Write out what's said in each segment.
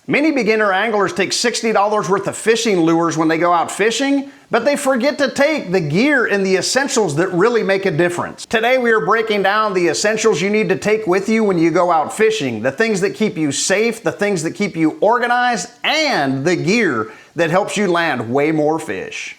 Many beginner anglers take $60 worth of fishing lures when they go out fishing, but they forget to take the gear and the essentials that really make a difference. Today we are breaking down the essentials you need to take with you when you go out fishing, the things that keep you safe, the things that keep you organized, and the gear that helps you land way more fish.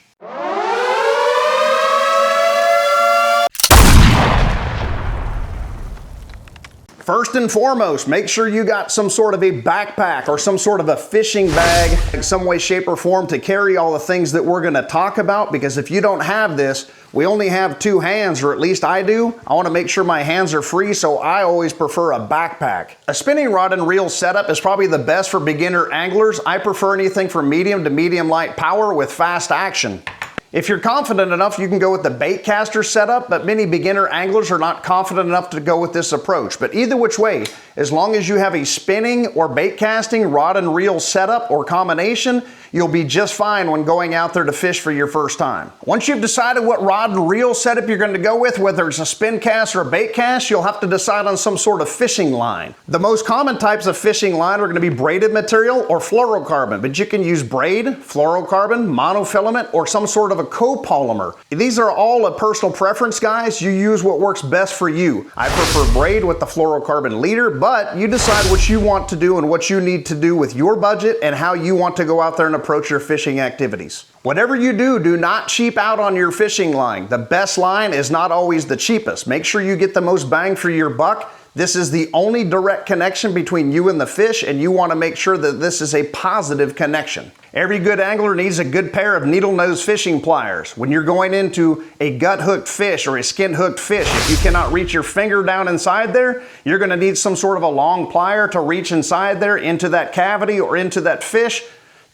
First and foremost, make sure you got some sort of a backpack or some sort of a fishing bag in some way, shape, or form to carry all the things that we're gonna talk about, because if you don't have this, we only have two hands, or at least I do. I wanna make sure my hands are free, so I always prefer a backpack. A spinning rod and reel setup is probably the best for beginner anglers. I prefer anything from medium to medium light power with fast action. If you're confident enough, you can go with the bait caster setup, but many beginner anglers are not confident enough to go with this approach. But either which way, as long as you have a spinning or bait casting rod and reel setup or combination, you'll be just fine when going out there to fish for your first time. Once you've decided what rod and reel setup you're going to go with, whether it's a spin cast or a bait cast, you'll have to decide on some sort of fishing line. The most common types of fishing line are going to be braided material or fluorocarbon, but you can use braid, fluorocarbon, monofilament, or some sort of a copolymer. These are all a personal preference, guys. You use what works best for you. I prefer braid with the fluorocarbon leader, but you decide what you want to do and what you need to do with your budget and how you want to go out there and approach your fishing activities. Whatever you do, do not cheap out on your fishing line. The best line is not always the cheapest. Make sure you get the most bang for your buck. This is the only direct connection between you and the fish, and you want to make sure that this is a positive connection. Every good angler needs a good pair of needle nose fishing pliers. When you're going into a gut hooked fish or a skin hooked fish, if you cannot reach your finger down inside there, you're going to need some sort of a long plier to reach inside there into that cavity or into that fish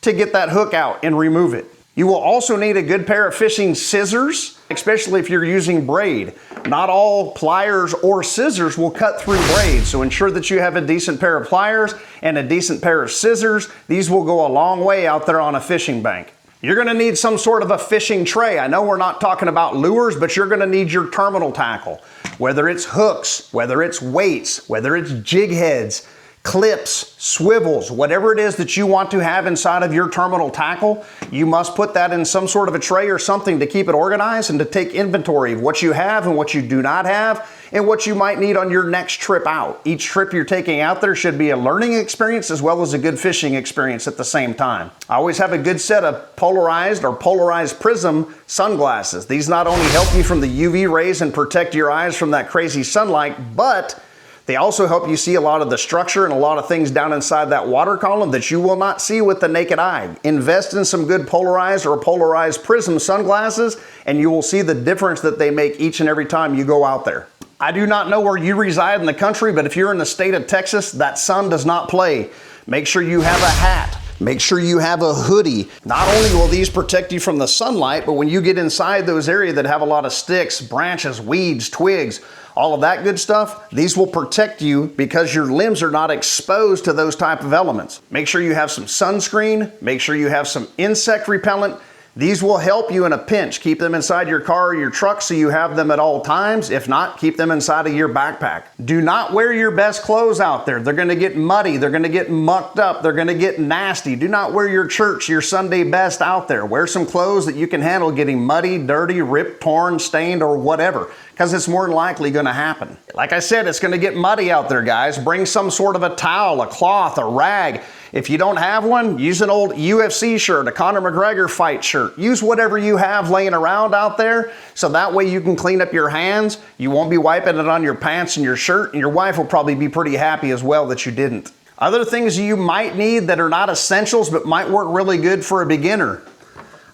to get that hook out and remove it. You will also need a good pair of fishing scissors, especially if you're using braid. Not all pliers or scissors will cut through braid, so ensure that you have a decent pair of pliers and a decent pair of scissors. These will go a long way out there on a fishing bank. You're gonna need some sort of a fishing tray. I know we're not talking about lures, but you're gonna need your terminal tackle. Whether it's hooks, whether it's weights, whether it's jig heads, clips, swivels, whatever it is that you want to have inside of your terminal tackle, you must put that in some sort of a tray or something to keep it organized and to take inventory of what you have and what you do not have and what you might need on your next trip out. Each trip you're taking out there should be a learning experience as well as a good fishing experience at the same time. I always have a good set of polarized or polarized prism sunglasses. These not only help you from the UV rays and protect your eyes from that crazy sunlight, but they also help you see a lot of the structure and a lot of things down inside that water column that you will not see with the naked eye. Invest in some good polarized or polarized prism sunglasses and you will see the difference that they make each and every time you go out there. I do not know where you reside in the country, but if you're in the state of Texas, that sun does not play. Make sure you have a hat. Make sure you have a hoodie. Not only will these protect you from the sunlight, but when you get inside those areas that have a lot of sticks, branches, weeds, twigs, all of that good stuff, these will protect you because your limbs are not exposed to those type of elements. Make sure you have some sunscreen. Make sure you have some insect repellent. These will help you in a pinch. Keep them inside your car or your truck so you have them at all times. If not, keep them inside of your backpack. Do not wear your best clothes out there. They're gonna get muddy. They're gonna get mucked up. They're gonna get nasty. Do not wear your church, your Sunday best out there. Wear some clothes that you can handle getting muddy, dirty, ripped, torn, stained, or whatever, because it's more than likely gonna happen. Like I said, it's gonna get muddy out there, guys. Bring some sort of a towel, a cloth, a rag. If you don't have one, use an old UFC shirt, a Conor McGregor fight shirt. Use whatever you have laying around out there, so that way you can clean up your hands. You won't be wiping it on your pants and your shirt, and your wife will probably be pretty happy as well that you didn't. Other things you might need that are not essentials but might work really good for a beginner.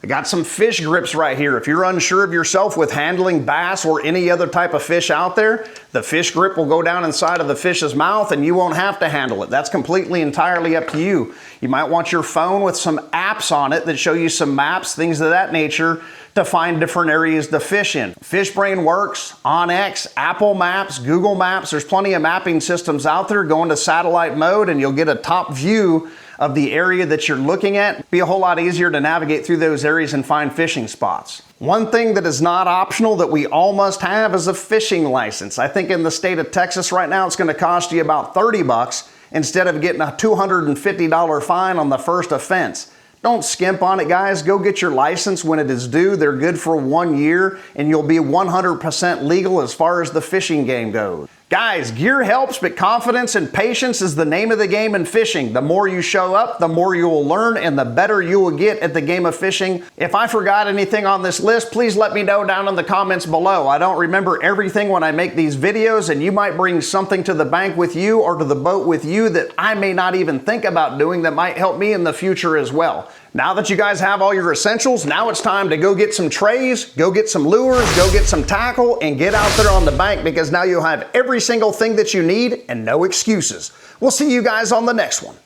I got some fish grips right here. If you're unsure of yourself with handling bass or any other type of fish out there, the fish grip will go down inside of the fish's mouth and you won't have to handle it. That's completely entirely up to you. You might want your phone with some apps on it that show you some maps, things of that nature, to find different areas to fish in. FishBrain works, OnX, Apple Maps, Google Maps. There's plenty of mapping systems out there. Go into satellite mode and you'll get a top view of the area that you're looking at. It'd be a whole lot easier to navigate through those areas and find fishing spots. One thing that is not optional that we all must have is a fishing license. I think in the state of Texas right now, it's gonna cost you about 30 bucks. instead of getting a $250 fine on the first offense. Don't skimp on it, guys. Go get your license when it is due. They're good for 1 year, and you'll be 100% legal as far as the fishing game goes. Guys, gear helps, but confidence and patience is the name of the game in fishing. The more you show up, the more you will learn, and the better you will get at the game of fishing. If I forgot anything on this list, please let me know down in the comments below. I don't remember everything when I make these videos, and you might bring something to the bank with you or to the boat with you that I may not even think about doing that might help me in the future as well. Now that you guys have all your essentials, now it's time to go get some trays, go get some lures, go get some tackle, and get out there on the bank, because now you'll have every single thing that you need and no excuses. We'll see you guys on the next one.